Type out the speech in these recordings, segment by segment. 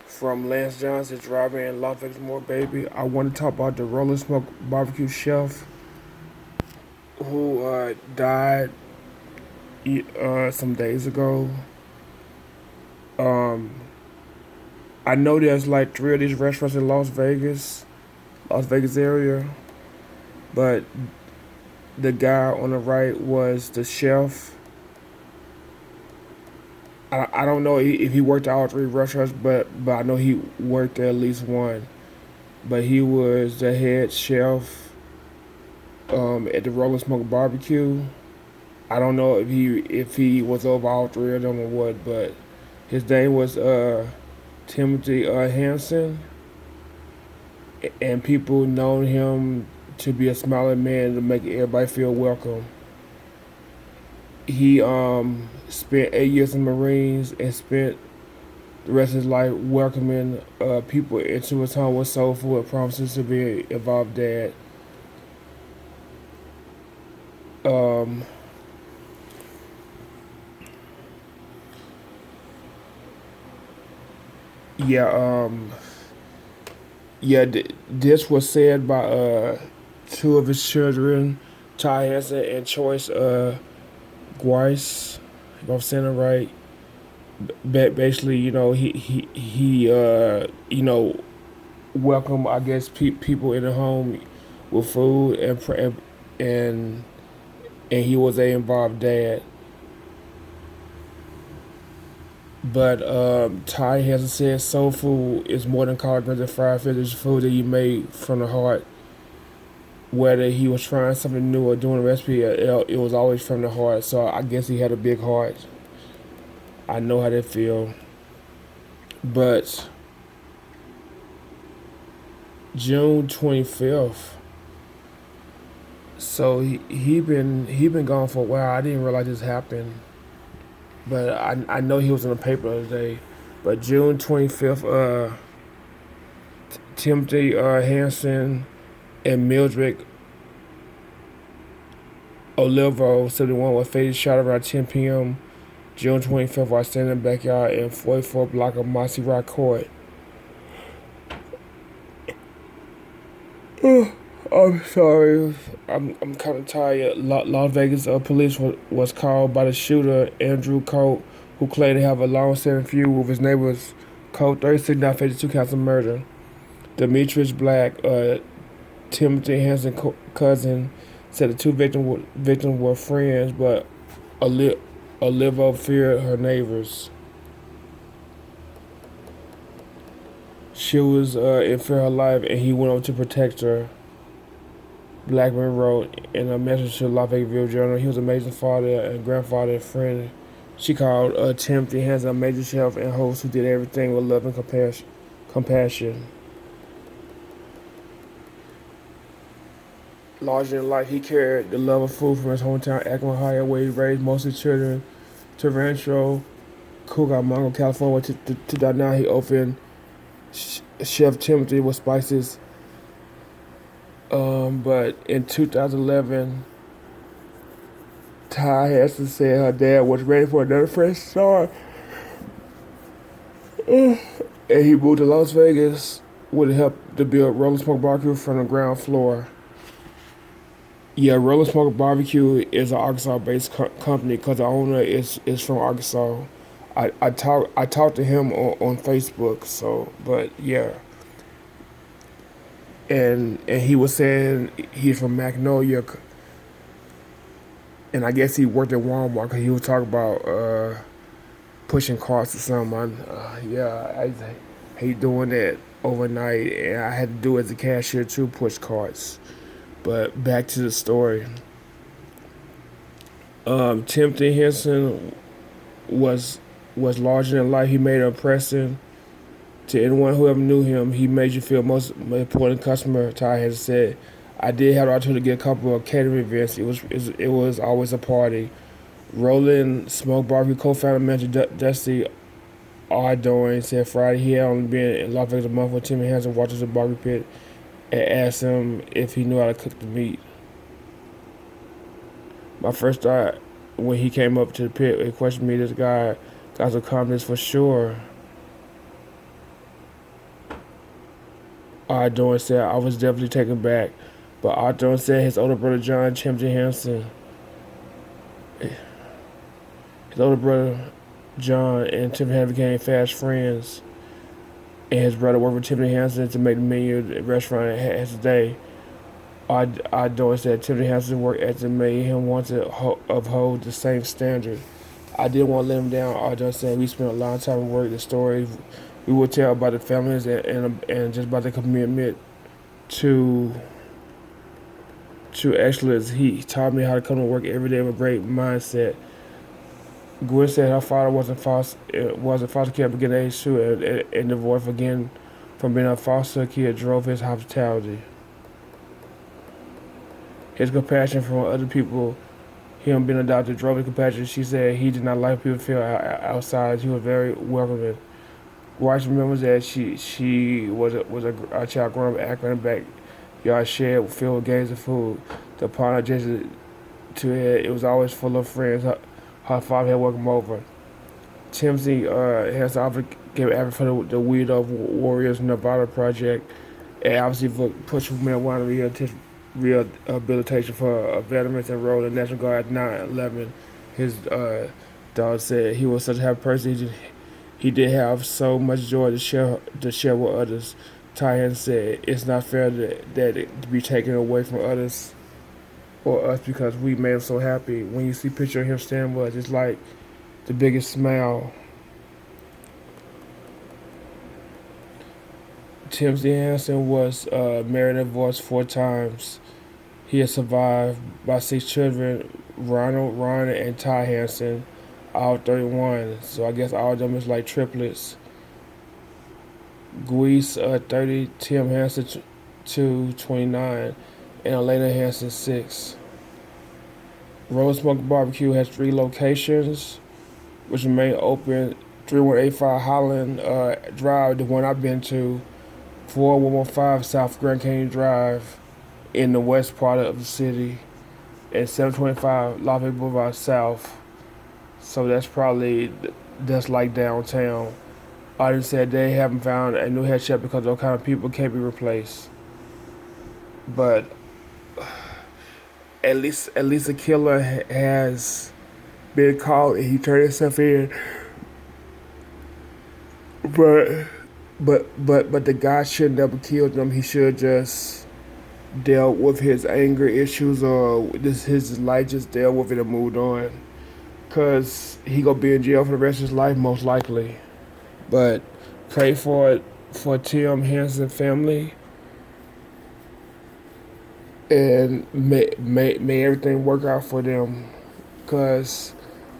From Lance Johnson driving in Las Vegas More Baby. I want to talk about the Rolling Smoke barbecue chef who died some days ago. Um, I know there's like three of these restaurants in Las Vegas area, but the guy on the right was the chef. I don't know if he worked at all three restaurants, but I know he worked at least one. But he was the head chef at the Rolling Smoke Barbecue. I don't know if he was over all three of them or what, but his name was Timothy Hanson, and people known him to be a smiling man to make everybody feel welcome. He spent 8 years in the Marines and spent the rest of his life welcoming people into his home with soul food and promises to be involved dad. Um, yeah, this was said by two of his children, Ty Hanson and Choice Grice, if I'm saying it right. Basically, he welcome, I guess, people in the home with food and and he was a involved dad. But Ty has said soul food is more than collard greens and fried fish. It's food that you made from the heart. Whether he was trying something new or doing a recipe, it was always from the heart. So I guess he had a big heart. I know how they feel. But June 25th. So he been gone for a while. I didn't realize this happened, but I know he was in the paper today. But June 25th, Timothy Hanson and Mildred Olivo, 71, was fatally shot around 10 p.m. June 25th while standing in the backyard in 44 block of Mossy Rock Court. I'm sorry. I'm kind of tired. Las Vegas police was called by the shooter, Andrew Colt, who claimed to have a long-standing feud with his neighbors. Colt, 36, now faces 2 counts of murder. Demetrius Black, Timothy Hanson cousin, said the two victims were friends, but Olivo feared her neighbors. She was in fear of her life, and he went over to protect her. Blackman wrote in a message to the Las Vegas Journal, he was an amazing father and grandfather and friend. She called Timothy Hanson a major chef and host who did everything with love and compassion. Larger than life, he carried the love of food from his hometown, Akron, Ohio, where he raised most of his children, to Rancho Cucamonga, California, to now he opened Chef Timothy with spices. But in 2011, Ty Hanson said her dad was ready for another fresh start, and he moved to Las Vegas with help to build Rolling Smoke Barbecue from the ground floor. Yeah, Rolling Smoke Barbecue is an Arkansas-based company because the owner is from Arkansas. I talked to him on Facebook. So, but yeah, and he was saying he's from Magnolia, and I guess he worked at Walmart because he was talking about pushing carts or something. Yeah, I hate doing that overnight, and I had to do it as a cashier too, push carts. But back to the story. Timothy Henson was larger than life. He made an impression to anyone who ever knew him. He made you feel most important customer. Ty has said, "I did have the opportunity to get a couple of catering events. It was always a party." Rolling Smoke Barbecue co-founder manager Dusty Ardoin said Friday he had only been in Las Vegas a month when Timothy Hanson watches the barbecue pit and asked him if he knew how to cook the meat. My first thought when he came up to the pit, he questioned me. This guy got some confidence for sure. Doing said I was definitely taken back, but Doing said his older brother John Timothy Hanson, his older brother John and Timothy Hanson became fast friends, and his brother worked with Timothy Hanson to make the menu at the restaurant it has today. Doing said Timothy Hanson work ethic made him want to uphold the same standard. I didn't want to let him down. Doing said we spent a long time working the story. We would tell about the families and just about the commitment to excellence. He taught me how to come to work every day with a great mindset. Gwen said her father was a foster kid beginning at age 2 and divorced again from being a foster kid drove his hospitality. His compassion for other people, him being adopted, drove his compassion. She said he did not like people feel outside. He was very welcoming. Weiss remembers that she was a child growing up Akron and backyard shed filled with games of food. The upon adjusted to it was always full of friends. Her father had welcomed over. Timothy has often gave effort for the Weirdo Warriors Nevada project, and obviously for push marijuana rehabilitation for veterans enrolled in the National Guard at 9/11. His dog said he was such a happy person. He did have so much joy to share with others. Tyan said, "It's not fair that it to be taken away from others or us because we made him so happy. When you see a picture of him standing with us, it's like the biggest smile." Timothy Hanson was married and divorced 4 times. He is survived by 6 children: Ronald, Ron, and Ty Hanson, all 31. So I guess all of them is like triplets. Guise 30, Tim Hanson 29, and Elena Hanson 6. Rose Smoke Barbecue has 3 locations, which remain open: 3185 Holland Drive, the one I've been to, 4115 South Grand Canyon Drive in the west part of the city, and 725 Lafayette Boulevard South. So that's like downtown. Audien said they haven't found a new head chef because those kind of people can't be replaced. But at least a killer has been caught and he turned himself in. But but the guy should never killed them. He should just dealt with his anger issues or his life, just dealt with it and moved on. Cause he gonna be in jail for the rest of his life most likely. But pray for Tim Hanson family and may everything work out for them. Cause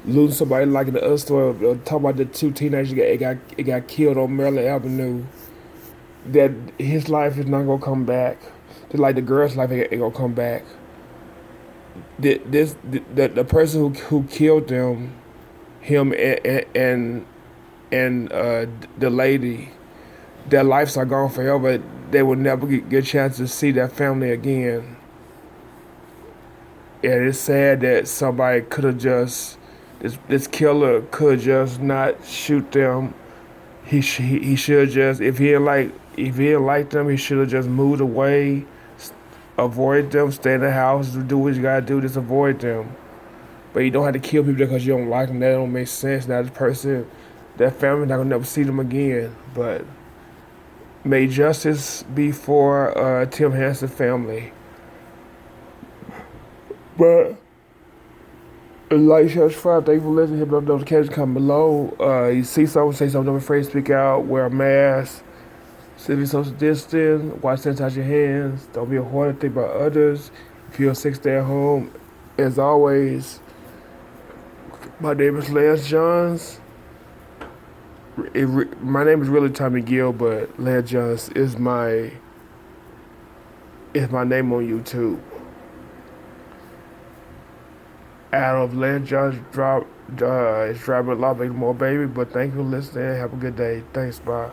losing somebody like in the other story, talk about the 2 teenagers it got killed on Maryland Avenue. That his life is not gonna come back. Just like the girl's life ain't gonna come back. The person who killed them, him and the lady, their lives are gone forever. They will never get a chance to see their family again. And it's sad that somebody could have just this killer could just not shoot them. He should just if he didn't like them, he should have just moved away, avoid them, stay in the house, do what you gotta do, just avoid them. But you don't have to kill people because you don't like them. That don't make sense. Now this person, that family, not gonna never see them again. But may justice be for Tim Hanson family. But like Church 5, thank you for listening. Hit the notifications come below. You see something, say something, don't be afraid to speak out, wear a mask, sit social distance, wash sanitize your hands, don't be a hoarder, think about others. If you're sick, stay at home. As always, my name is Lance Johns. My name is really Tommy Gill, but Lance Johns is my name on YouTube. Out of Lance Johns is driving a lot more baby, but thank you for listening. Have a good day. Thanks, bye.